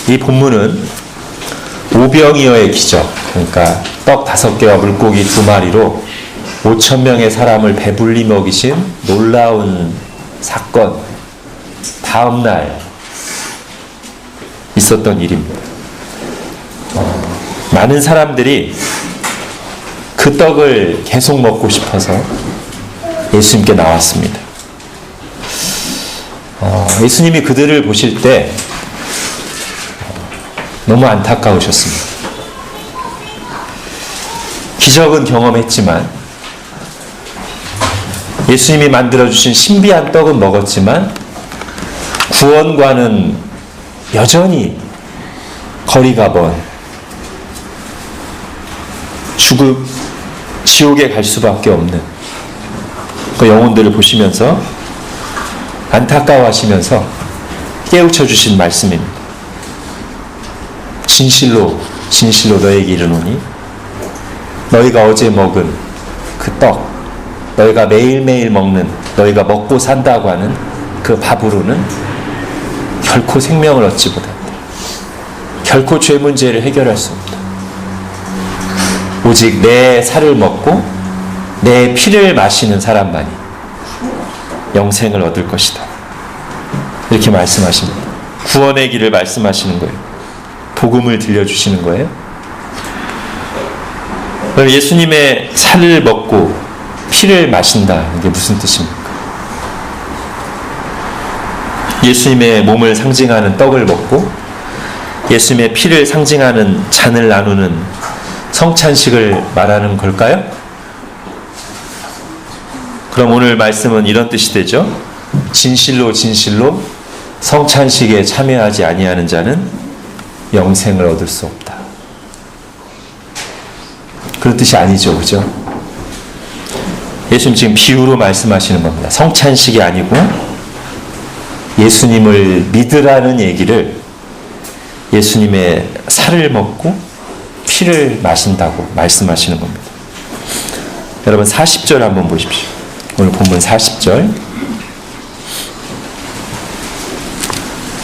이 본문은 오병이어의 기적, 그러니까 떡 5개와 물고기 2마리로 5,000명의 사람을 배불리 먹이신 놀라운 사건, 다음 날 있었던 일입니다. 많은 사람들이 그 떡을 계속 먹고 싶어서 예수님께 나왔습니다. 예수님이 그들을 보실 때 너무 안타까우셨습니다. 기적은 경험했지만, 예수님이 만들어주신 신비한 떡은 먹었지만 구원과는 여전히 거리가 먼 지옥에 갈 수밖에 없는 그 영혼들을 보시면서 안타까워하시면서 깨우쳐 주신 말씀입니다. 진실로 진실로 너에게 이르노니 너희가 어제 먹은 그 떡, 너희가 매일매일 먹는, 너희가 먹고 산다고 하는 그 밥으로는 결코 생명을 얻지 못한다. 결코 죄 문제를 해결할 수 없다. 오직 내 살을 먹고 내 피를 마시는 사람만이 영생을 얻을 것이다. 이렇게 말씀하십니다. 구원의 길을 말씀하시는 거예요. 복음을 들려주시는 거예요. 그럼 예수님의 살을 먹고 피를 마신다. 이게 무슨 뜻입니까? 예수님의 몸을 상징하는 떡을 먹고 예수님의 피를 상징하는 잔을 나누는 성찬식을 말하는 걸까요? 그럼 오늘 말씀은 이런 뜻이 되죠. 진실로 진실로 성찬식에 참여하지 아니하는 자는 영생을 얻을 수 없다. 그런 뜻이 아니죠, 그죠? 예수님 지금 비유로 말씀하시는 겁니다. 성찬식이 아니고 예수님을 믿으라는 얘기를 예수님의 살을 먹고 피를 마신다고 말씀하시는 겁니다. 여러분 40절 한번 보십시오. 오늘 본문 40절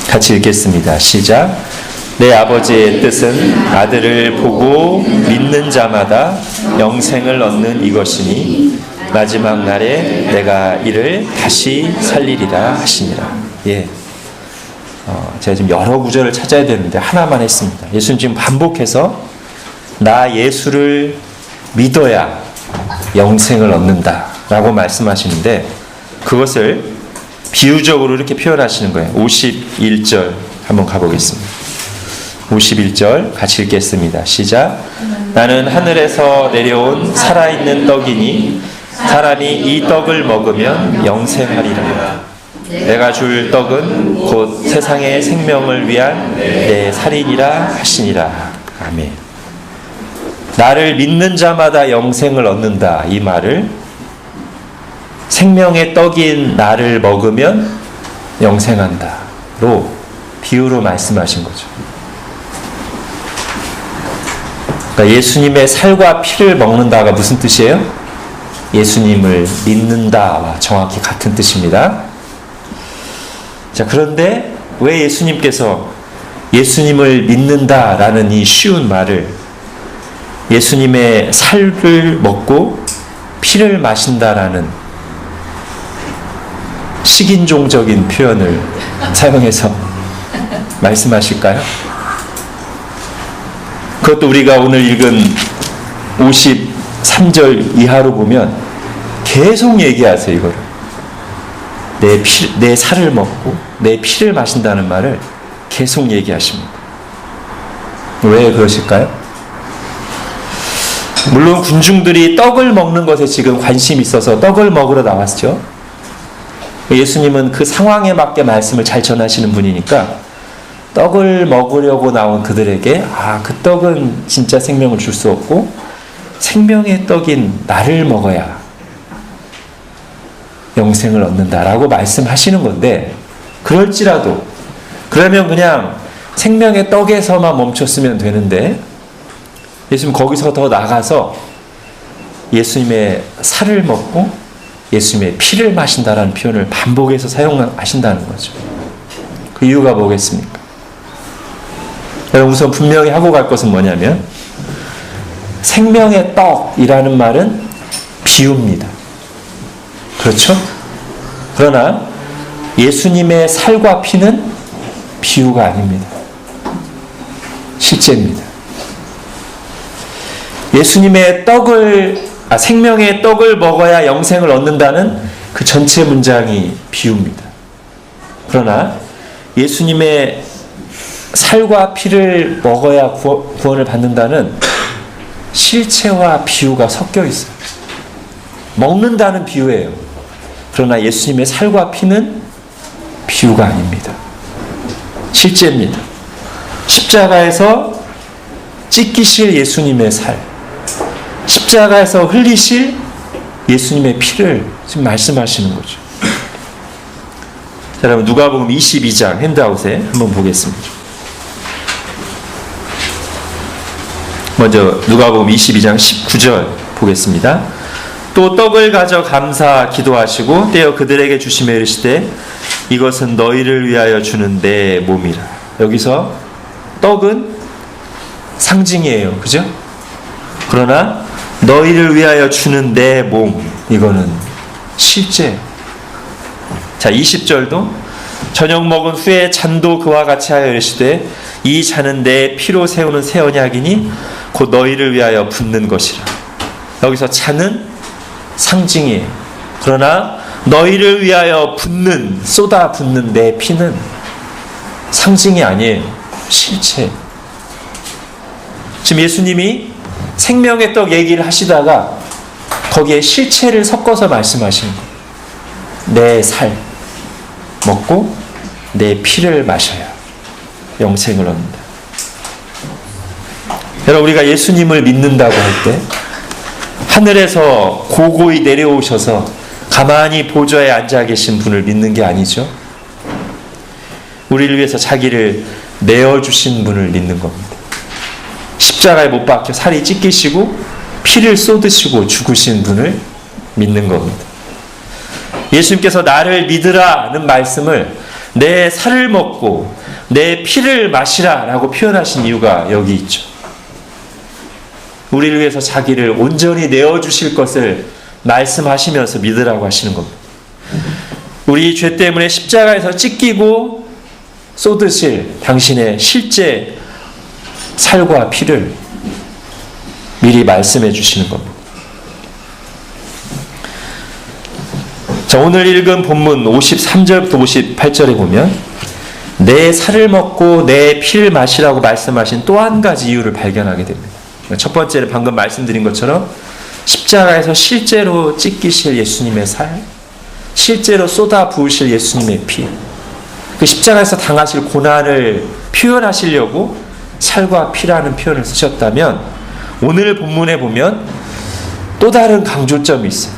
같이 읽겠습니다. 시작. 내 아버지의 뜻은 아들을 보고 믿는 자마다 영생을 얻는 이것이니 마지막 날에 내가 이를 다시 살리리라 하시니라. 예. 제가 지금 여러 구절을 찾아야 되는데 하나만 했습니다. 예수님 지금 반복해서 나 예수를 믿어야 영생을 얻는다 라고 말씀하시는데, 그것을 비유적으로 이렇게 표현하시는 거예요. 51절 한번 가보겠습니다. 51절 같이 읽겠습니다. 시작. 나는 하늘에서 내려온 살아있는 떡이니 사람이 이 떡을 먹으면 영생하리라. 내가 줄 떡은 곧 세상의 생명을 위한 내 살이니라 하시니라. 아멘. 나를 믿는 자마다 영생을 얻는다. 이 말을 생명의 떡인 나를 먹으면 영생한다로 비유로 말씀하신 거죠. 그러니까 예수님의 살과 피를 먹는다가 무슨 뜻이에요? 예수님을 믿는다와 정확히 같은 뜻입니다. 자, 그런데 왜 예수님께서 예수님을 믿는다라는 이 쉬운 말을 예수님의 살을 먹고 피를 마신다라는 식인종적인 표현을 사용해서 말씀하실까요? 그것도 우리가 오늘 읽은 53절 이하로 보면 계속 얘기하세요. 이거를 내 살을 먹고 내 피를 마신다는 말을 계속 얘기하십니다. 왜 그러실까요? 물론 군중들이 떡을 먹는 것에 지금 관심이 있어서 떡을 먹으러 나왔죠. 예수님은 그 상황에 맞게 말씀을 잘 전하시는 분이니까 떡을 먹으려고 나온 그들에게 그 떡은 진짜 생명을 줄 수 없고 생명의 떡인 나를 먹어야 영생을 얻는다라고 말씀하시는 건데, 그럴지라도 그러면 그냥 생명의 떡에서만 멈췄으면 되는데 예수님 거기서 더 나가서 예수님의 살을 먹고 예수님의 피를 마신다라는 표현을 반복해서 사용하신다는 거죠. 그 이유가 뭐겠습니까? 여러분 우선 분명히 하고 갈 것은 뭐냐면 생명의 떡이라는 말은 비유입니다. 그렇죠? 그러나 예수님의 살과 피는 비유가 아닙니다. 실제입니다. 예수님의 생명의 떡을 먹어야 영생을 얻는다는 그 전체 문장이 비유입니다. 그러나 예수님의 살과 피를 먹어야 구원을 받는다는 실체와 비유가 섞여 있어요. 먹는다는 비유예요. 그러나 예수님의 살과 피는 비유가 아닙니다. 실제입니다. 십자가에서 찢기실 예수님의 살, 십자가에서 흘리실 예수님의 피를 지금 말씀하시는 거죠. 자, 여러분 누가복음 22장 핸드아웃에 한번 보겠습니다. 먼저 누가복음 22장 19절 보겠습니다. 또 떡을 가져 감사 기도하시고 떼어 그들에게 주시며 이르시되 이것은 너희를 위하여 주는 내 몸이라. 여기서 떡은 상징이에요. 그죠? 그러나 너희를 위하여 주는 내 몸, 이거는 실제. 자, 20절도 저녁 먹은 후에 잔도 그와 같이 하여 이르시되 이 잔은 내 피로 세우는 새 언약이니 곧 너희를 위하여 붓는 것이라. 여기서 잔은 상징이에요. 그러나 너희를 위하여 쏟아 붓는 내 피는 상징이 아니에요. 실체. 지금 예수님이 생명의 떡 얘기를 하시다가 거기에 실체를 섞어서 말씀하시는 거예요. 내 살 먹고 내 피를 마셔야 영생을 얻는다. 여러분 우리가 예수님을 믿는다고 할 때 하늘에서 고고히 내려오셔서 가만히 보좌에 앉아 계신 분을 믿는 게 아니죠. 우리를 위해서 자기를 내어주신 분을 믿는 겁니다. 십자가에 못 박혀 살이 찢기시고 피를 쏟으시고 죽으신 분을 믿는 겁니다. 예수님께서 나를 믿으라는 말씀을 내 살을 먹고 내 피를 마시라 라고 표현하신 이유가 여기 있죠. 우리를 위해서 자기를 온전히 내어주실 것을 말씀하시면서 믿으라고 하시는 겁니다. 우리 죄 때문에 십자가에서 찢기고 쏟으실 당신의 실제 살과 피를 미리 말씀해 주시는 겁니다. 자, 오늘 읽은 본문 53절부터 58절에 보면 내 살을 먹고 내 피를 마시라고 말씀하신 또 한 가지 이유를 발견하게 됩니다. 첫 번째는 방금 말씀드린 것처럼 십자가에서 실제로 찢기실 예수님의 살, 실제로 쏟아 부으실 예수님의 피, 그 십자가에서 당하실 고난을 표현하시려고 살과 피라는 표현을 쓰셨다면 오늘 본문에 보면 또 다른 강조점이 있어요.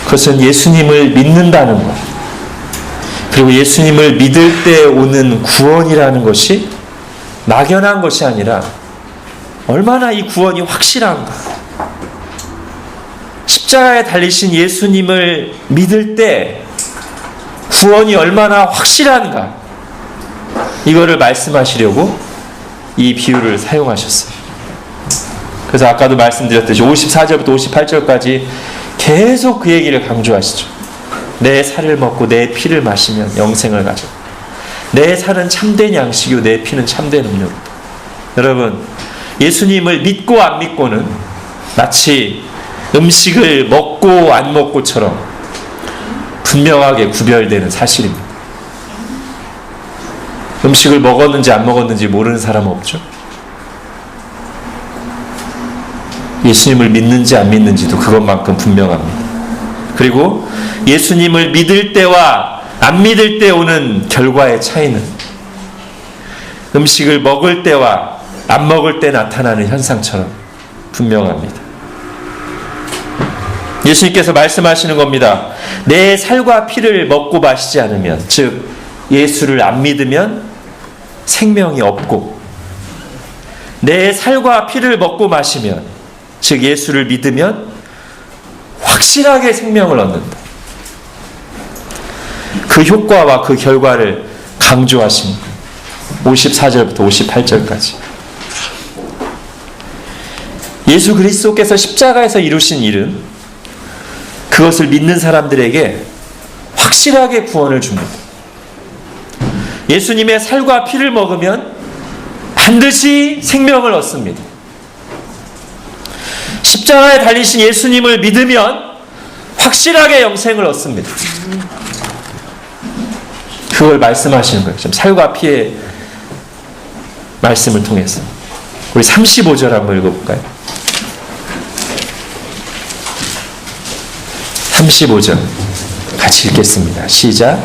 그것은 예수님을 믿는다는 것, 그리고 예수님을 믿을 때 오는 구원이라는 것이 막연한 것이 아니라 얼마나 이 구원이 확실한가. 십자가에 달리신 예수님을 믿을 때 구원이 얼마나 확실한가, 이거를 말씀하시려고 이 비유를 사용하셨어요. 그래서 아까도 말씀드렸듯이 54절부터 58절까지 계속 그 얘기를 강조하시죠. 내 살을 먹고 내 피를 마시면 영생을 가져. 내 살은 참된 양식이요 내 피는 참된 음료다. 여러분, 예수님을 믿고 안 믿고는 마치 음식을 먹고 안 먹고처럼 분명하게 구별되는 사실입니다. 음식을 먹었는지 안 먹었는지 모르는 사람은 없죠. 예수님을 믿는지 안 믿는지도 그것만큼 분명합니다. 그리고 예수님을 믿을 때와 안 믿을 때 오는 결과의 차이는 음식을 먹을 때와 안 먹을 때 나타나는 현상처럼 분명합니다. 예수님께서 말씀하시는 겁니다. 내 살과 피를 먹고 마시지 않으면, 즉 예수를 안 믿으면 생명이 없고, 내 살과 피를 먹고 마시면, 즉 예수를 믿으면 확실하게 생명을 얻는다. 그 효과와 그 결과를 강조하신 54절부터 58절까지. 예수 그리스도께서 십자가에서 이루신 일은 그것을 믿는 사람들에게 확실하게 구원을 줍니다. 예수님의 살과 피를 먹으면 반드시 생명을 얻습니다. 십자가에 달리신 예수님을 믿으면 확실하게 영생을 얻습니다. 그걸 말씀하시는 거예요. 지금 살과 피의 말씀을 통해서. 우리 35절 한번 읽어볼까요? 35절 같이 읽겠습니다. 시작.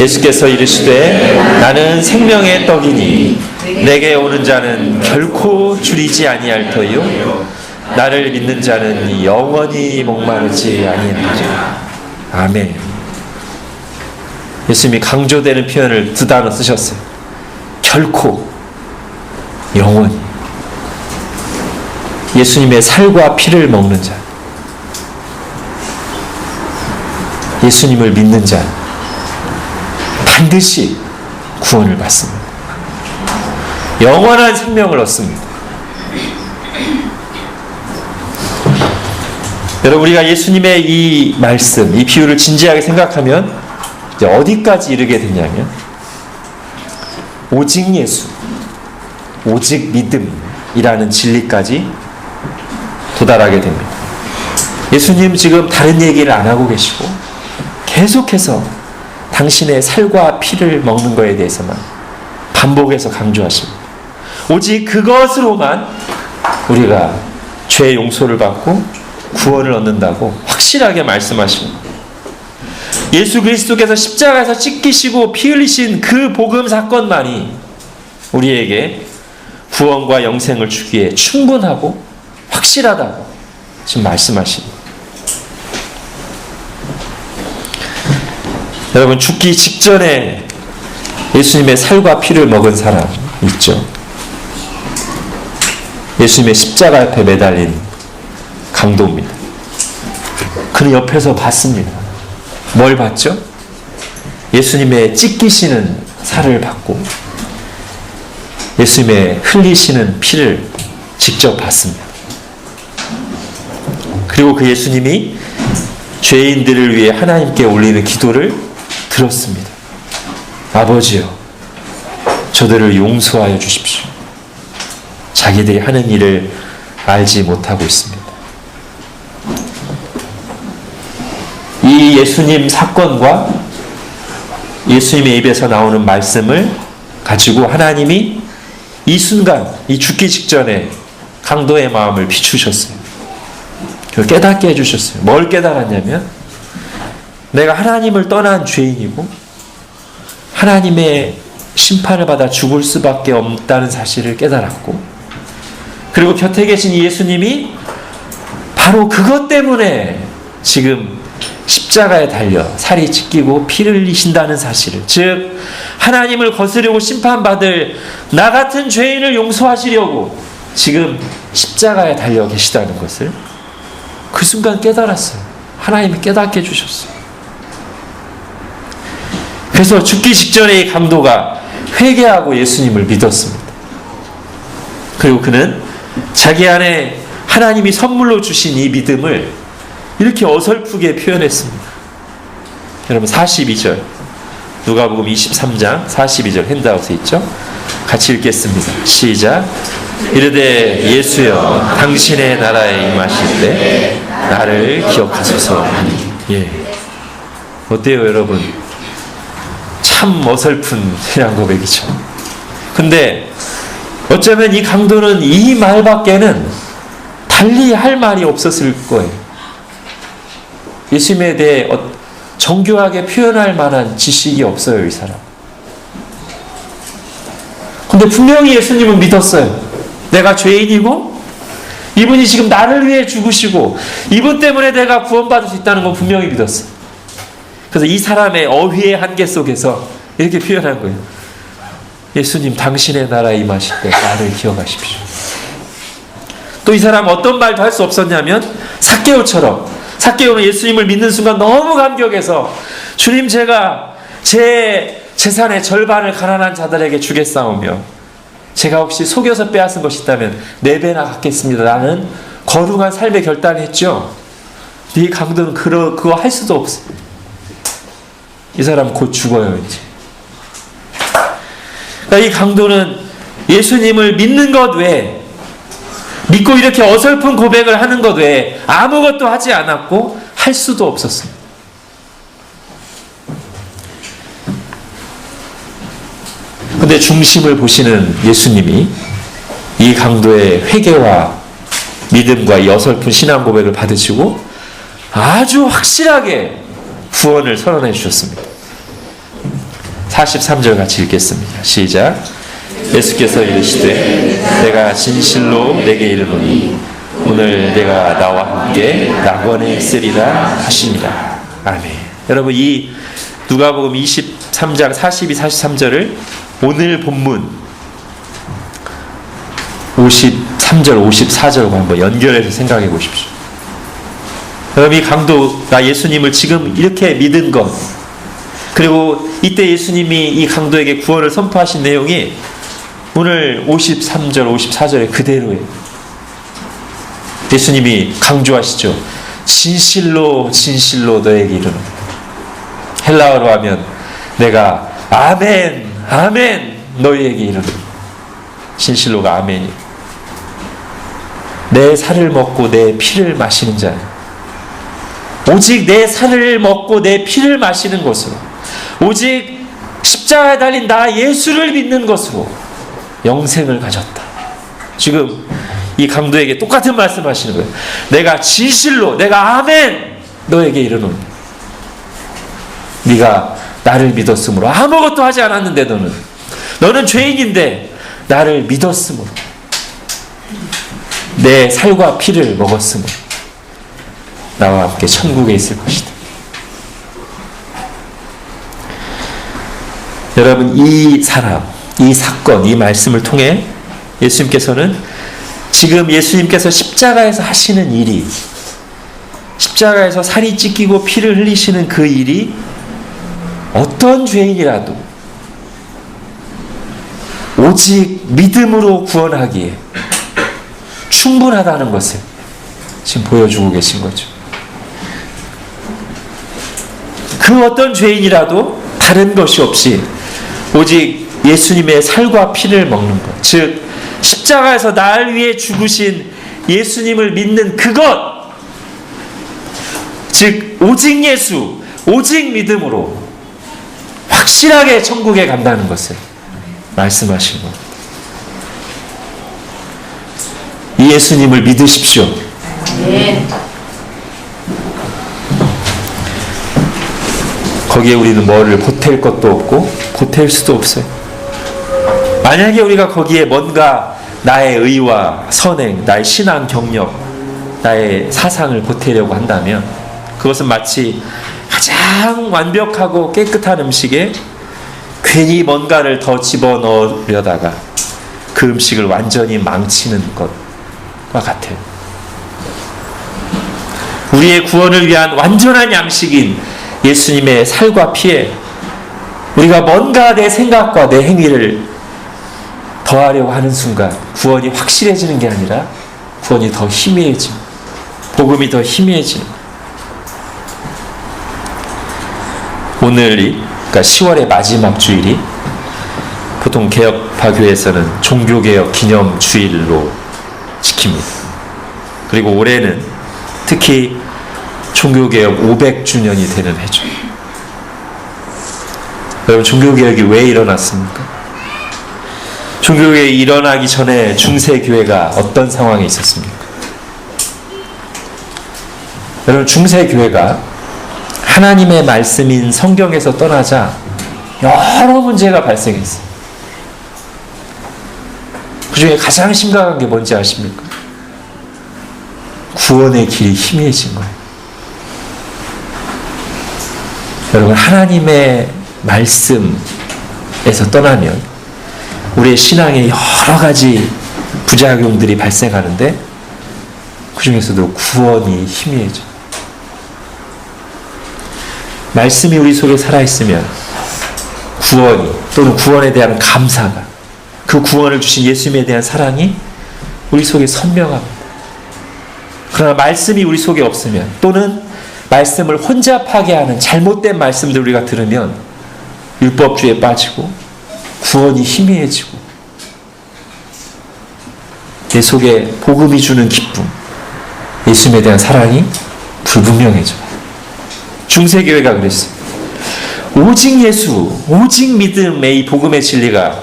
예수께서 이르시되 나는 생명의 떡이니 내게 오는 자는 결코 줄이지 아니할 터이요 나를 믿는 자는 영원히 목마르지 아니하리라. 아멘. 예수님이 강조되는 표현을 두 단어 쓰셨어요. 결코, 영원히. 예수님의 살과 피를 먹는 자, 예수님을 믿는 자 반드시 구원을 받습니다. 영원한 생명을 얻습니다. 여러분, 우리가 예수님의 이 말씀, 이 비유를 진지하게 생각하면 이제 어디까지 이르게 되냐면 오직 예수, 오직 믿음이라는 진리까지 도달하게 됩니다. 예수님 지금 다른 얘기를 안 하고 계시고 계속해서 당신의 살과 피를 먹는 것에 대해서만 반복해서 강조하십니다. 오직 그것으로만 우리가 죄의 용서를 받고 구원을 얻는다고 확실하게 말씀하십니다. 예수 그리스도께서 십자가에서 찢기시고 피 흘리신 그 복음 사건만이 우리에게 구원과 영생을 주기에 충분하고 확실하다고 지금 말씀하십니다. 여러분, 죽기 직전에 예수님의 살과 피를 먹은 사람 있죠? 예수님의 십자가 옆에 매달린 강도입니다. 그는 옆에서 봤습니다. 뭘 봤죠? 예수님의 찢기시는 살을 봤고 예수님의 흘리시는 피를 직접 봤습니다. 그리고 그 예수님이 죄인들을 위해 하나님께 올리는 기도를 들었습니다. 아버지여, 저들을 용서하여 주십시오. 자기들이 하는 일을 알지 못하고 있습니다. 이 예수님 사건과 예수님의 입에서 나오는 말씀을 가지고 하나님이 이 순간, 이 죽기 직전에 강도의 마음을 비추셨어요. 그걸 깨닫게 해주셨어요. 뭘 깨달았냐면 내가 하나님을 떠난 죄인이고 하나님의 심판을 받아 죽을 수밖에 없다는 사실을 깨달았고, 그리고 곁에 계신 예수님이 바로 그것 때문에 지금 십자가에 달려 살이 찢기고 피를 흘리신다는 사실을, 즉 하나님을 거스르고 심판받을 나 같은 죄인을 용서하시려고 지금 십자가에 달려 계시다는 것을 그 순간 깨달았어요. 하나님이 깨닫게 해주셨어요. 그래서 죽기 직전에 이 강도가 회개하고 예수님을 믿었습니다. 그리고 그는 자기 안에 하나님이 선물로 주신 이 믿음을 이렇게 어설프게 표현했습니다. 여러분, 42절 누가복음 23장 42절 핸드아웃에 있죠? 같이 읽겠습니다. 시작. 이르되 예수여, 당신의 나라에 임하실 때 나를 기억하소서. 예. 어때요, 여러분? 참 어설픈 신앙 고백이죠. 근데 어쩌면 이 강도는 이 말밖에는 달리 할 말이 없었을 거예요. 예수님에 대해 정교하게 표현할 만한 지식이 없어요, 이 사람. 근데 분명히 예수님은 믿었어요. 내가 죄인이고 이분이 지금 나를 위해 죽으시고 이분 때문에 내가 구원받을 수 있다는 건 분명히 믿었어요. 그래서 이 사람의 어휘의 한계 속에서 이렇게 표현한 거예요. 예수님, 당신의 나라에 임하실 때 나를 기억하십시오. 또 이 사람 어떤 말도 할 수 없었냐면 삭개오처럼, 삭개오는 예수님을 믿는 순간 너무 감격해서 주님, 제가 제 재산의 절반을 가난한 자들에게 주겠사오며 제가 혹시 속여서 빼앗은 것이 있다면 4배나 갚겠습니다. 라는 거룩한 삶의 결단을 했죠. 이 강도는 그거 할 수도 없어. 이 사람 곧 죽어요 이제. 그러니까 이 강도는 예수님을 믿는 것 외에, 믿고 이렇게 어설픈 고백을 하는 것 외에 아무것도 하지 않았고 할 수도 없었습니다. 근데 중심을 보시는 예수님이 이 강도의 회개와 믿음과 이 어설픈 신앙 고백을 받으시고 아주 확실하게 구원을 선언해 주셨습니다. 43절 같이 읽겠습니다. 시작. 예수께서 이르시되 내가 진실로 내게 이르노니 오늘 내가 나와 함께 낙원에 있으리라 하십니다. 아멘. 여러분, 이 누가복음 23장 42, 43절을 오늘 본문 53절, 54절과 한번 연결해서 생각해 보십시오. 여러분, 이 강도가 예수님을 지금 이렇게 믿은 것, 그리고 이때 예수님이 이 강도에게 구원을 선포하신 내용이 오늘 53절, 54절에 그대로예요. 예수님이 강조하시죠. 진실로 진실로 너에게 이르노니. 헬라어로 하면 내가 아멘 아멘 너희에게 이르노니. 진실로가 아멘이에요. 내 살을 먹고 내 피를 마시는 자는 오직 내 살을 먹고 내 피를 마시는 것으로, 오직 십자가에 달린 나 예수를 믿는 것으로 영생을 가졌다. 지금 이 강도에게 똑같은 말씀하시는 거예요. 내가 진실로, 내가 아멘 너에게 이르노니. 네가 나를 믿었으므로, 아무것도 하지 않았는데 너는 죄인인데 나를 믿었으므로, 내 살과 피를 먹었으므로 나와 함께 천국에 있을 것이다. 여러분, 이 사람, 이 사건, 이 말씀을 통해 예수님께서는 지금 예수님께서 십자가에서 하시는 일이, 십자가에서 살이 찢기고 피를 흘리시는 그 일이 어떤 죄인이라도 오직 믿음으로 구원하기에 충분하다는 것을 지금 보여주고 계신 거죠. 그 어떤 죄인이라도 다른 것이 없이 오직 예수님의 살과 피를 먹는 것, 즉 십자가에서 날 위해 죽으신 예수님을 믿는 그것, 즉 오직 예수, 오직 믿음으로 확실하게 천국에 간다는 것을 말씀하신 겁니다. 이 예수님을 믿으십시오. 네. 거기에 우리는 뭐를 보탤 것도 없고 보탤 수도 없어요. 만약에 우리가 거기에 뭔가 나의 의와 선행, 나의 신앙 경력, 나의 사상을 보태려고 한다면 그것은 마치 가장 완벽하고 깨끗한 음식에 괜히 뭔가를 더 집어넣으려다가 그 음식을 완전히 망치는 것과 같아요. 우리의 구원을 위한 완전한 양식인 예수님의 살과 피에 우리가 뭔가 내 생각과 내 행위를 더하려고 하는 순간 구원이 확실해지는 게 아니라 구원이 더 희미해지고 복음이 더 희미해지는, 오늘이 그러니까 10월의 마지막 주일이 보통 개혁파교에서는 종교개혁 기념주일로 지킵니다. 그리고 올해는 특히 종교개혁 500주년이 되는 해죠. 여러분, 종교개혁이 왜 일어났습니까? 종교개혁이 일어나기 전에 중세교회가 어떤 상황에 있었습니까? 여러분, 중세교회가 하나님의 말씀인 성경에서 떠나자 여러 문제가 발생했어요. 그 중에 가장 심각한 게 뭔지 아십니까? 구원의 길이 희미해진 거예요. 여러분, 하나님의 말씀에서 떠나면 우리의 신앙에 여러 가지 부작용들이 발생하는데 그 중에서도 구원이 희미해져요. 말씀이 우리 속에 살아있으면 구원이 또는 구원에 대한 감사가, 그 구원을 주신 예수님에 대한 사랑이 우리 속에 선명합니다. 그러나 말씀이 우리 속에 없으면, 또는 말씀을 혼잡하게 하는 잘못된 말씀들 우리가 들으면 율법주의에 빠지고 구원이 희미해지고 내 속에 복음이 주는 기쁨, 예수님에 대한 사랑이 불분명해져. 중세교회가 그랬어요. 오직 예수, 오직 믿음의 이 복음의 진리가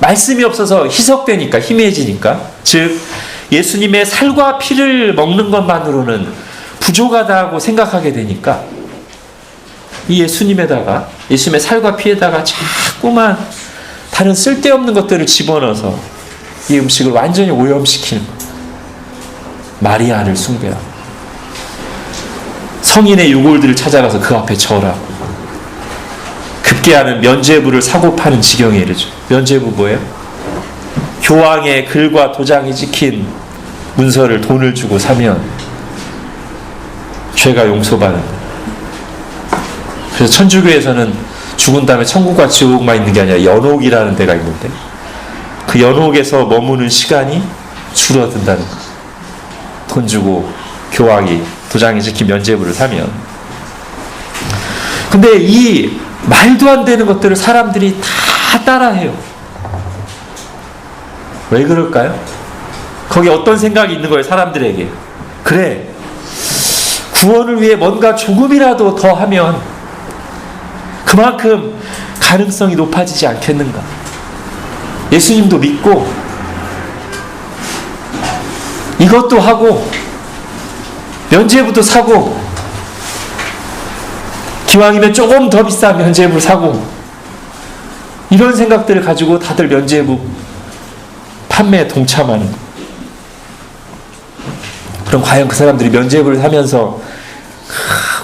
말씀이 없어서 희석되니까, 희미해지니까, 즉 예수님의 살과 피를 먹는 것만으로는 부족하다고 생각하게 되니까 이 예수님에다가, 예수님의 살과 피에다가 자꾸만 다른 쓸데없는 것들을 집어넣어서 이 음식을 완전히 오염시키는 거예요. 마리아를 숭배하고 성인의 유골들을 찾아가서 그 앞에 절하고 급기야는 면죄부를 사고 파는 지경에 이르죠. 면죄부 뭐예요? 교황의 글과 도장이 찍힌 문서를 돈을 주고 사면 죄가 용서받는다. 그래서 천주교에서는 죽은 다음에 천국과 지옥만 있는 게 아니라 연옥이라는 데가 있는데 그 연옥에서 머무는 시간이 줄어든다는 거예요. 돈 주고 교황이 도장이 찍힌 면죄부를 사면. 근데 이 말도 안 되는 것들을 사람들이 다 따라해요. 왜 그럴까요? 거기 어떤 생각이 있는 거예요, 사람들에게. 그래, 구원을 위해 뭔가 조금이라도 더 하면 그만큼 가능성이 높아지지 않겠는가. 예수님도 믿고 이것도 하고 면죄부도 사고 기왕이면 조금 더 비싼 면죄부를 사고 이런 생각들을 가지고 다들 면죄부 판매에 동참하는 거예요. 그럼 과연 그 사람들이 면죄부를 사면서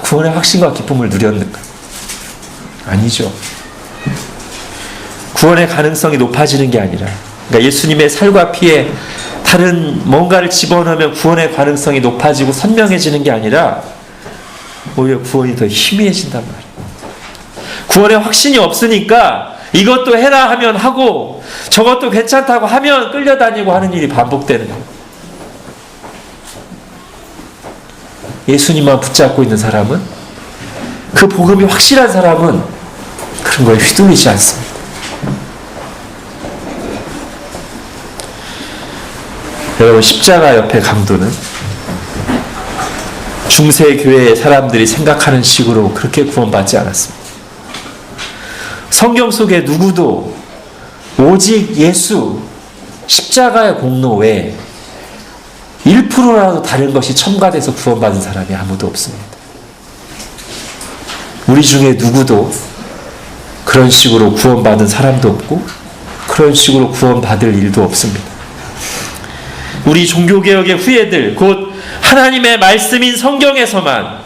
구원의 확신과 기쁨을 누렸는가? 아니죠. 구원의 가능성이 높아지는 게 아니라, 그러니까 예수님의 살과 피에 다른 뭔가를 집어넣으면 구원의 가능성이 높아지고 선명해지는 게 아니라 오히려 구원이 더 희미해진단 말이에요. 구원의 확신이 없으니까 이것도 해라 하면 하고 저것도 괜찮다고 하면 끌려다니고 하는 일이 반복되는 거예요. 예수님만 붙잡고 있는 사람은, 그 복음이 확실한 사람은 그런 거에 휘둘리지 않습니다. 여러분, 십자가 옆에 강도는 중세교회의 사람들이 생각하는 식으로 그렇게 구원받지 않았습니다. 성경 속에 누구도 오직 예수, 십자가의 공로 외에 1%라도 다른 것이 첨가돼서 구원받은 사람이 아무도 없습니다. 우리 중에 누구도 그런 식으로 구원받은 사람도 없고 그런 식으로 구원받을 일도 없습니다. 우리 종교개혁의 후예들, 곧 하나님의 말씀인 성경에서만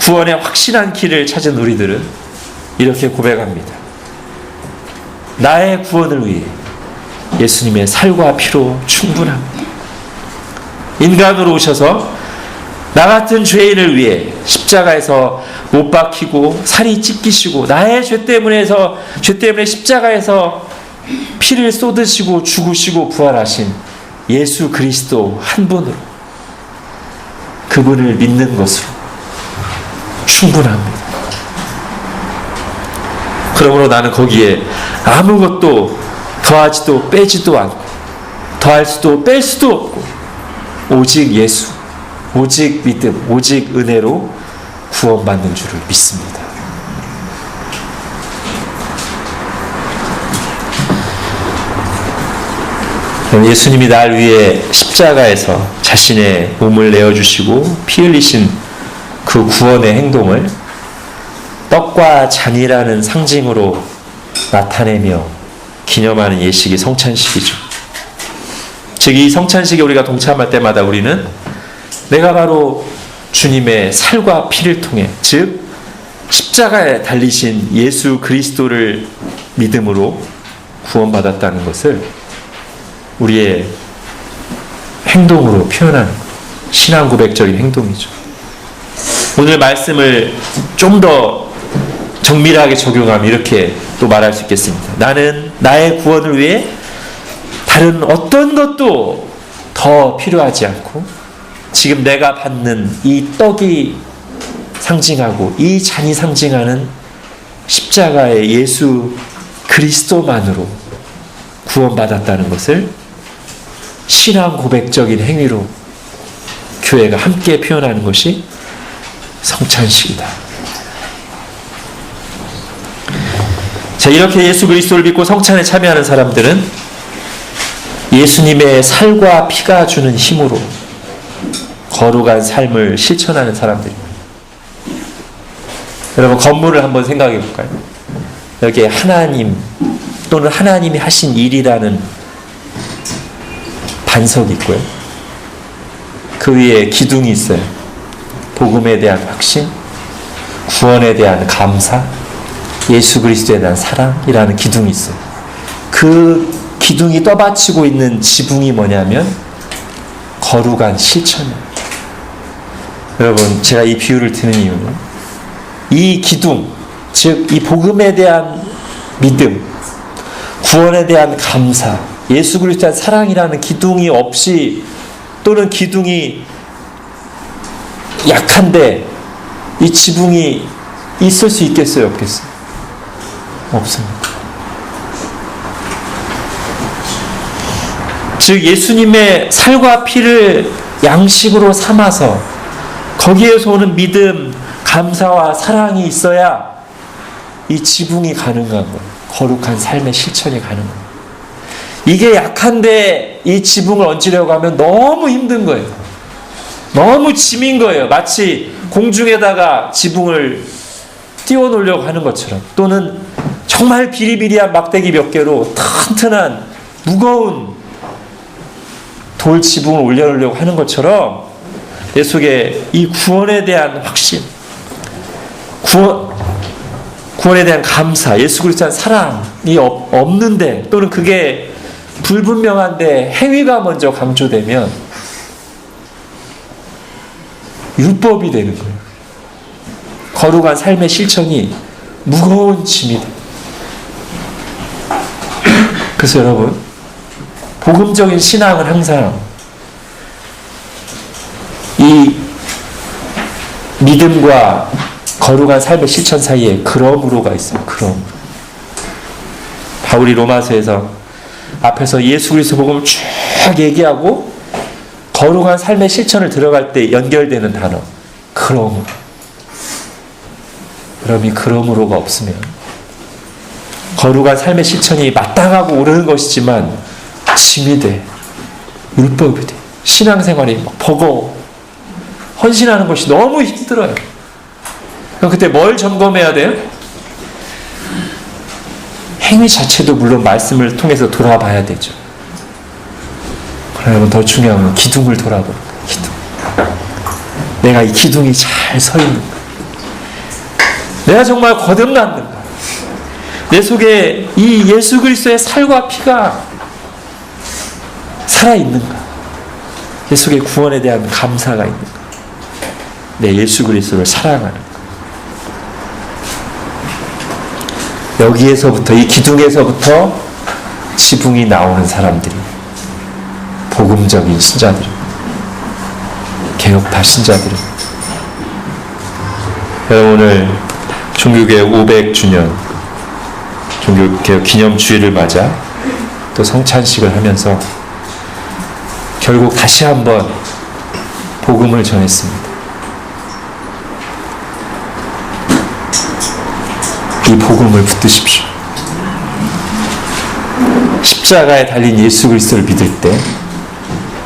구원의 확실한 길을 찾은 우리들은 이렇게 고백합니다. 나의 구원을 위해 예수님의 살과 피로 충분합니다. 인간으로 오셔서 나 같은 죄인을 위해 십자가에서 못 박히고 살이 찢기시고 나의 죄 때문에 십자가에서 피를 쏟으시고 죽으시고 부활하신 예수 그리스도 한 분으로, 그분을 믿는 것으로 충분합니다. 그러므로 나는 거기에 아무것도 더하지도 빼지도 않고 더할 수도 뺄 수도 없고 오직 예수, 오직 믿음, 오직 은혜로 구원받는 줄을 믿습니다. 예수님이 날 위해 십자가에서 자신의 몸을 내어주시고 피 흘리신 그 구원의 행동을 떡과 잔이라는 상징으로 나타내며 기념하는 예식이 성찬식이죠. 즉, 이 성찬식에 우리가 동참할 때마다 우리는 내가 바로 주님의 살과 피를 통해, 즉 십자가에 달리신 예수 그리스도를 믿음으로 구원받았다는 것을 우리의 행동으로 표현하는 신앙 고백적인 행동이죠. 오늘 말씀을 좀 더 정밀하게 적용하면 이렇게 또 말할 수 있겠습니다. 나는 나의 구원을 위해 다른 어떤 것도 더 필요하지 않고 지금 내가 받는 이 떡이 상징하고 이 잔이 상징하는 십자가의 예수 그리스도만으로 구원받았다는 것을 신앙 고백적인 행위로 교회가 함께 표현하는 것이 성찬식이다. 자, 이렇게 예수 그리스도를 믿고 성찬에 참여하는 사람들은 예수님의 살과 피가 주는 힘으로 거룩한 삶을 실천하는 사람들입니다. 여러분, 건물을 한번 생각해 볼까요? 여기에 하나님 또는 하나님이 하신 일이라는 반석이 있고요. 그 위에 기둥이 있어요. 복음에 대한 확신, 구원에 대한 감사, 예수 그리스도에 대한 사랑이라는 기둥이 있어요. 그 기둥이 떠받치고 있는 지붕이 뭐냐면 거룩한 실천이에요. 여러분, 제가 이 비유를 드는 이유는 이 기둥, 즉 이 복음에 대한 믿음, 구원에 대한 감사, 예수 그리스도에 대한 사랑이라는 기둥이 없이, 또는 기둥이 약한데 이 지붕이 있을 수 있겠어요, 없겠어요? 없습니다. 즉 예수님의 살과 피를 양식으로 삼아서 거기에서 오는 믿음, 감사와 사랑이 있어야 이 지붕이 가능한 거예요. 거룩한 삶의 실천이 가능한 거예요. 이게 약한데 이 지붕을 얹으려고 하면 너무 힘든 거예요. 너무 짐인 거예요. 마치 공중에다가 지붕을 띄워놓으려고 하는 것처럼, 또는 정말 비리비리한 막대기 몇 개로 튼튼한 무거운 돌 지붕을 올려놓으려고 하는 것처럼 내 속에 이 구원에 대한 확신, 구원에 대한 감사, 예수 그리스도에 대한 사랑이 없는데, 또는 그게 불분명한데 행위가 먼저 강조되면 율법이 되는 거예요. 거룩한 삶의 실천이 무거운 짐이 돼요. 그래서 여러분, 복음적인 신앙은 항상 이 믿음과 거룩한 삶의 실천 사이에 그러므로가 있어요. 그러므로. 바울이 로마서에서 앞에서 예수 그리스도 복음을 쭉 얘기하고 거룩한 삶의 실천을 들어갈 때 연결되는 단어, 그러므로. 그럼 이 그러므로가 없으면 거룩한 삶의 실천이 마땅하고 옳은 것이지만 짐이 돼, 율법이 돼, 신앙생활이 막 버거워, 헌신하는 것이 너무 힘들어요. 그럼 그때 뭘 점검해야 돼요? 행위 자체도 물론 말씀을 통해서 돌아봐야 되죠. 그러면 더 중요한 건 기둥을 돌아보는 거예요. 기둥. 내가 이 기둥이 잘 서 있는가? 내가 정말 거듭났는가? 내 속에 이 예수 그리스도의 살과 피가 살아있는가? 내 속에 구원에 대한 감사가 있는가? 내 예수 그리스도를 사랑하는가? 여기에서부터, 이 기둥에서부터 지붕이 나오는 사람들이 복음적인 신자들입니다. 개혁파 신자들입니다. 오늘 종교개혁 500주년 종교개혁 기념주일을 맞아 또 성찬식을 하면서 결국 다시 한번 복음을 전했습니다. 이 복음을 붙드십시오. 십자가에 달린 예수 그리스도를 믿을 때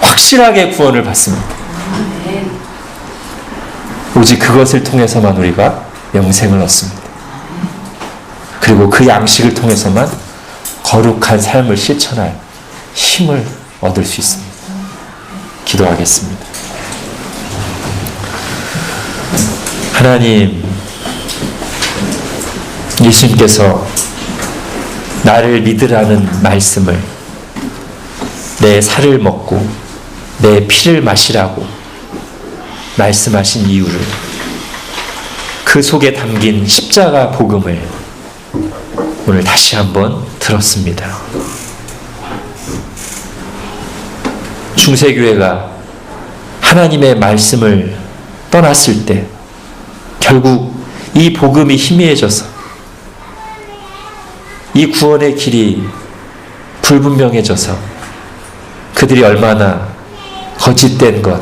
확실하게 구원을 받습니다. 오직 그것을 통해서만 우리가 영생을 얻습니다. 그리고 그 양식을 통해서만 거룩한 삶을 실천할 힘을 얻을 수 있습니다. 기도하겠습니다. 하나님, 예수님께서 나를 믿으라는 말씀을, 내 살을 먹고 내 피를 마시라고 말씀하신 이유를, 그 속에 담긴 십자가 복음을 오늘 다시 한번 들었습니다. 중세교회가 하나님의 말씀을 떠났을 때 결국 이 복음이 희미해져서 이 구원의 길이 불분명해져서 그들이 얼마나 거짓된 것,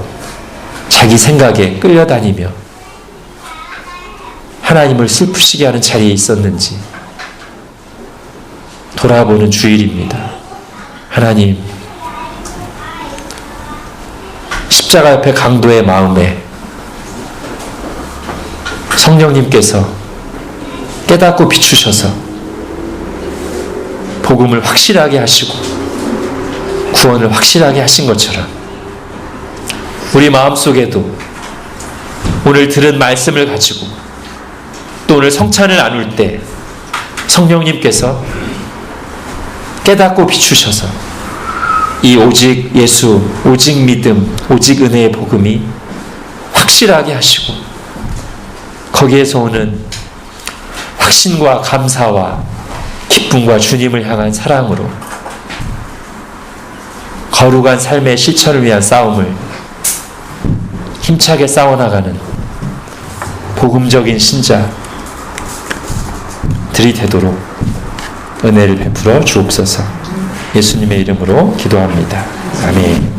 자기 생각에 끌려다니며 하나님을 슬프시게 하는 자리에 있었는지 돌아보는 주일입니다. 하나님, 십자가 옆에 강도의 마음에 성령님께서 깨닫고 비추셔서 복음을 확실하게 하시고 구원을 확실하게 하신 것처럼 우리 마음속에도 오늘 들은 말씀을 가지고 또 오늘 성찬을 나눌 때 성령님께서 깨닫고 비추셔서 이 오직 예수, 오직 믿음, 오직 은혜의 복음이 확실하게 하시고 거기에서 오는 확신과 감사와 기쁨과 주님을 향한 사랑으로 거룩한 삶의 실천을 위한 싸움을 힘차게 싸워나가는 복음적인 신자들이 되도록 은혜를 베풀어 주옵소서. 예수님의 이름으로 기도합니다. 아멘.